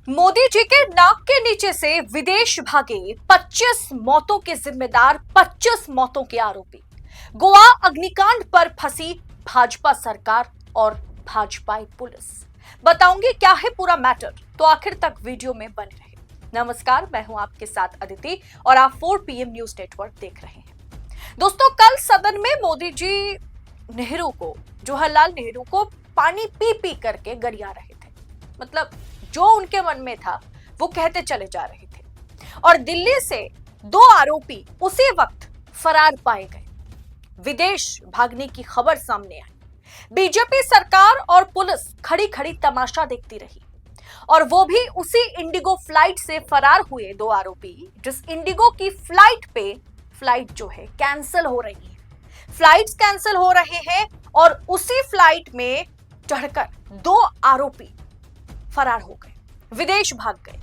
मोदी जी के नाक के नीचे से विदेश भागे 25 मौतों के जिम्मेदार, 25 मौतों के आरोपी। गोवा अग्निकांड पर फंसी भाजपा सरकार और भाजपाई पुलिस। बताऊंगी क्या है पूरा मैटर, तो आखिर तक वीडियो में बने रहे। नमस्कार, मैं हूं आपके साथ अदिति और आप 4 PM न्यूज नेटवर्क देख रहे हैं। दोस्तों, कल सदन में मोदी जी जवाहरलाल नेहरू को पानी पी पी करके गरिया रहे थे। मतलब जो उनके मन में था वो कहते चले जा रहे थे और दिल्ली से 2 आरोपी उसी वक्त फरार पाए गए। विदेश भागने की खबर सामने आई। बीजेपी सरकार और पुलिस खड़ी खड़ी तमाशा देखती रही और वो भी उसी इंडिगो फ्लाइट से फरार हुए 2 आरोपी, जिस इंडिगो की फ्लाइट जो है कैंसिल हो रही है। फ्लाइट्स कैंसिल हो रहे हैं और उसी फ्लाइट में चढ़कर 2 आरोपी फरार हो गए, विदेश भाग गए।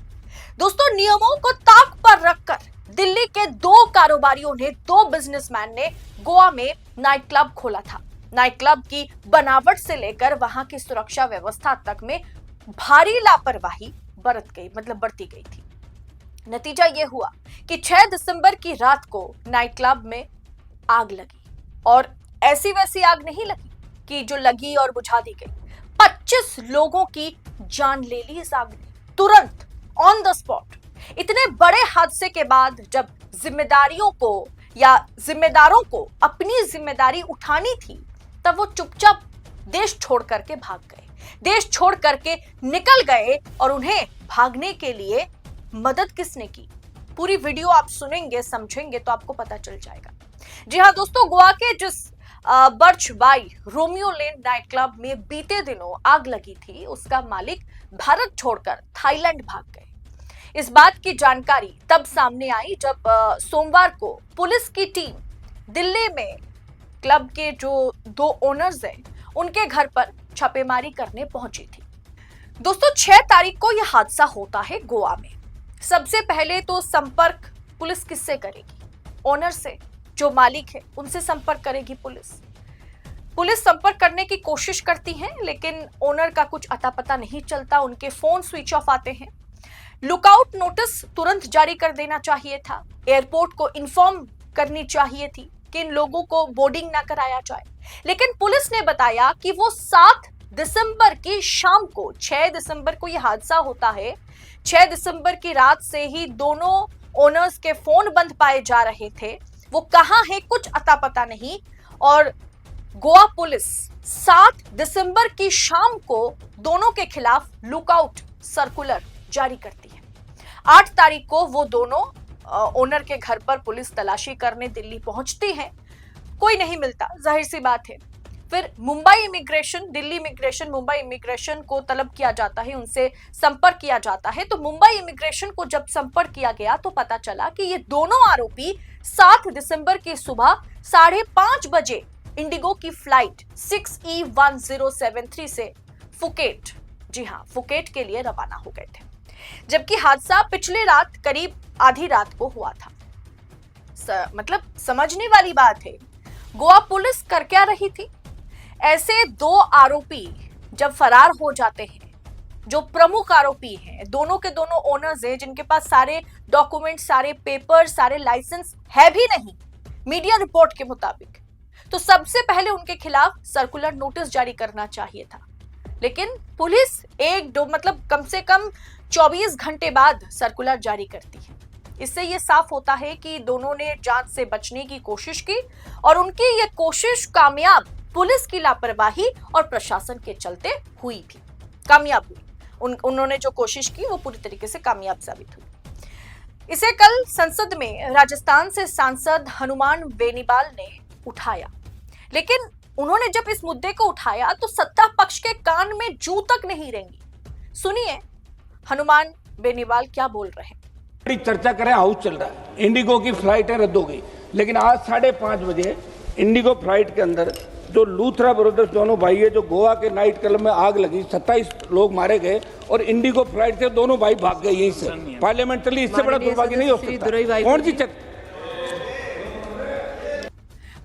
दोस्तों, नियमों को ताक पर रखकर दिल्ली के 2 कारोबारियों ने, 2 बिजनेसमैन ने गोवा में नाइट क्लब खोला था। नाइट क्लब की बनावट से लेकर वहां की सुरक्षा व्यवस्था तक में भारी लापरवाही बरती गई थी। नतीजा यह हुआ कि 6 दिसंबर की रात को नाइट क्लब में आग लगी और ऐसी वैसी आग नहीं लगी कि जो लगी और बुझा दी गई। 25 लोगों की जान ले ली इस आग ने, तुरंत ऑन द स्पॉट। इतने बड़े हादसे के बाद जब जिम्मेदारों को अपनी जिम्मेदारी उठानी थी, तब वो चुपचाप देश छोड़ करके भाग गए, देश छोड़ करके निकल गए। और उन्हें भागने के लिए मदद किसने की, पूरी वीडियो आप सुनेंगे, समझेंगे तो आपको पता चल जाएगा। जी हाँ दोस्तों, गोवा के जिस birch by Romeo Lane night club में बीते दिनों आग लगी थी, उसका मालिक भारत छोड़कर थाईलैंड भाग गए। इस बात की जानकारी तब सामने आई जब सोमवार को पुलिस की टीम दिल्ली में क्लब के जो 2 ओनर्स हैं, उनके घर पर छापेमारी करने पहुंची थी। दोस्तों, 6 तारीख को यह हादसा होता है गोवा में। सबसे पहले तो संपर्क पुलिस किससे करेगी? ओनर से, जो मालिक है उनसे संपर्क करेगी पुलिस संपर्क करने की कोशिश करती है, लेकिन ओनर का कुछ अता पता नहीं चलता। उनके फोन स्विच ऑफ आते हैं। लुकआउट नोटिस तुरंत जारी कर देना चाहिए था। एयरपोर्ट को इन्फॉर्म करनी चाहिए थी कि इन लोगों को बोर्डिंग ना कराया जाए, लेकिन पुलिस ने बताया कि वो 7 दिसंबर की शाम को, 6 दिसंबर को यह हादसा होता है, 6 दिसंबर की रात से ही दोनों ओनर्स के फोन बंद पाए जा रहे थे। वो कहां है कुछ अता पता नहीं। और गोवा पुलिस 7 दिसंबर की शाम को दोनों के खिलाफ लुकआउट सर्कुलर जारी करती है। 8 तारीख को वो दोनों ओनर के घर पर पुलिस तलाशी करने दिल्ली पहुंचती है। कोई नहीं मिलता, जाहिर सी बात है। फिर मुंबई इमिग्रेशन को तलब किया जाता है, उनसे संपर्क किया जाता है। तो मुंबई इमिग्रेशन को जब संपर्क किया गया तो पता चला कि ये दोनों आरोपी 7 दिसंबर की सुबह 5:30 बजे इंडिगो की फ्लाइट 6E1073 से फुकेट, जी हाँ, फुकेट के लिए रवाना हो गए थे, जबकि हादसा पिछले रात करीब आधी रात को हुआ था। मतलब समझने वाली बात है, गोवा पुलिस कर क्या रही थी? ऐसे 2 आरोपी जब फरार हो जाते हैं, जो प्रमुख आरोपी हैं, दोनों के दोनों ओनर्स हैं, जिनके पास सारे डॉक्यूमेंट, सारे पेपर, सारे लाइसेंस है भी नहीं मीडिया रिपोर्ट के मुताबिक, तो सबसे पहले उनके खिलाफ सर्कुलर नोटिस जारी करना चाहिए था। लेकिन पुलिस कम से कम 24 घंटे बाद सर्कुलर जारी करती है। इससे यह साफ होता है कि दोनों ने जांच से बचने की कोशिश की और उनकी यह कोशिश कामयाब, पुलिस की लापरवाही और प्रशासन के चलते हुई भी, कामयाब हुई। उन्होंने जो कोशिश की वो पूरी तरीके से कामयाब साबित हुई। इसे कल संसद में राजस्थान से सांसद हनुमान बेनीवाल ने उठाया, लेकिन उन्होंने जब इस मुद्दे को उठाया तो सत्ता पक्ष के कान में जू तक नहीं रेंगी। सुनिए हनुमान बेनीवाल क्या बोल रहे हैं। बड़ी चर्चा करें, हाउस चल रहा है, इंडिगो की फ्लाइटें रद्द हो गई, लेकिन आज 5:30 बजे इंडिगो फ्लाइट के अंदर जो लूथरा ब्रदर्स दोनों भाई है, जो गोवा के नाइट क्लब में आग लगी, 27 लोग मारे गए और इंडिगो फ्लाइट से दोनों भाई भाग गए यहीं से। पार्लियामेंटली इससे बड़ा दुर्भाग्य नहीं हो सकता। कौन सी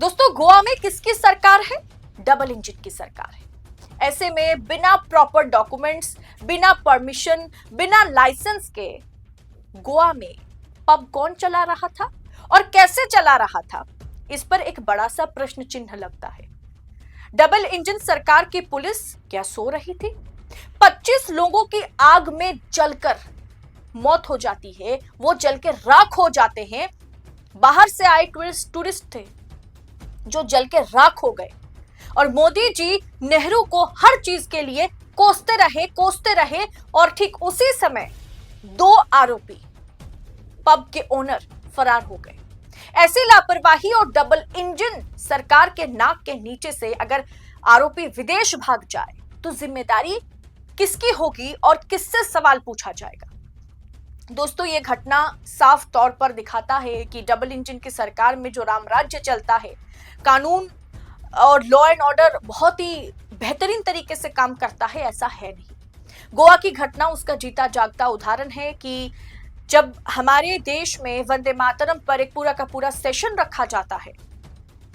दोस्तों, गोवा में किसकी सरकार है? डबल इंजन की सरकार है। ऐसे में बिना प्रॉपर डॉक्यूमेंट्स, बिना परमिशन, बिना लाइसेंस के गोवा में पब कौन चला रहा था और कैसे चला रहा था, इस पर एक बड़ा सा प्रश्न चिन्ह लगता है। डबल इंजन सरकार की पुलिस क्या सो रही थी? 25 लोगों की आग में जलकर मौत हो जाती है, वो जल के राख हो जाते हैं। बाहर से आए टूरिस्ट थे जो जल के राख हो गए, और मोदी जी नेहरू को हर चीज के लिए कोसते रहे और ठीक उसी समय 2 आरोपी पब के ओनर फरार हो गए। ऐसी लापरवाही और डबल इंजन सरकार के नाक के नीचे से अगर आरोपी विदेश भाग जाए तो जिम्मेदारी किसकी होगी और किससे सवाल पूछा जाएगा? दोस्तों, ये घटना साफ तौर पर दिखाता है कि डबल इंजन की सरकार में जो रामराज्य चलता है, कानून और लॉ एंड ऑर्डर बहुत ही बेहतरीन तरीके से काम करता है, ऐसा है नहीं। गोवा की घटना उसका जीता जागता उदाहरण है कि जब हमारे देश में वंदे मातरम पर एक पूरा का पूरा सेशन रखा जाता है,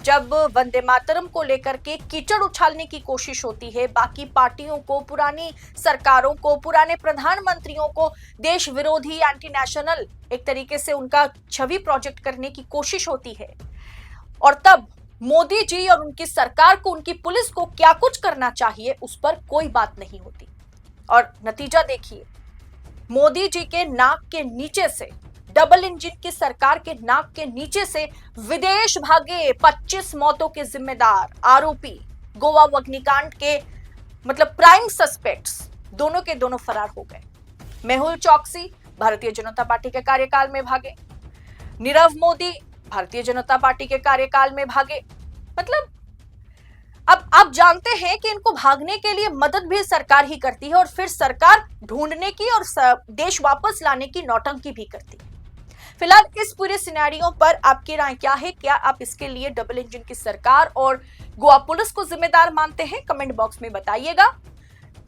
जब वंदे मातरम को लेकर के कीचड़ उछालने की कोशिश होती है, बाकी पार्टियों को, पुरानी सरकारों को, पुराने प्रधानमंत्रियों को देश विरोधी, एंटी नेशनल एक तरीके से उनका छवि प्रोजेक्ट करने की कोशिश होती है, और तब मोदी जी और उनकी सरकार को, उनकी पुलिस को क्या कुछ करना चाहिए उस पर कोई बात नहीं होती। और नतीजा देखिए, मोदी जी के नाक के नीचे से, डबल इंजन की सरकार के नाक के नीचे से विदेश भागे 25 मौतों के जिम्मेदार आरोपी, गोवा अग्निकांड के मतलब प्राइम सस्पेक्ट्स, दोनों के दोनों फरार हो गए। मेहुल चौकसी भारतीय जनता पार्टी के कार्यकाल में भागे, नीरव मोदी भारतीय जनता पार्टी के कार्यकाल में भागे। मतलब अब आप जानते हैं कि इनको भागने के लिए मदद भी सरकार ही करती है, और फिर सरकार ढूंढने की और देश वापस लाने की नौटंकी भी करती है। फिलहाल इस पूरे सिनेरियो पर आपकी राय क्या है? क्या आप इसके लिए डबल इंजन की सरकार और गोवा पुलिस को जिम्मेदार मानते हैं? कमेंट बॉक्स में बताइएगा।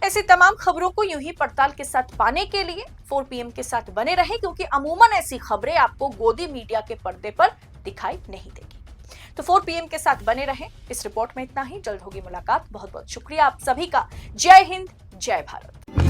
ऐसी तमाम खबरों को यूं ही पड़ताल के साथ पाने के लिए 4 PM के साथ बने रहें, क्योंकि अमूमन ऐसी खबरें आपको गोदी मीडिया के पर्दे पर दिखाई नहीं देगी। तो 4 PM के साथ बने रहें। इस रिपोर्ट में इतना ही, जल्द होगी मुलाकात। बहुत बहुत शुक्रिया आप सभी का। जय हिंद, जय भारत।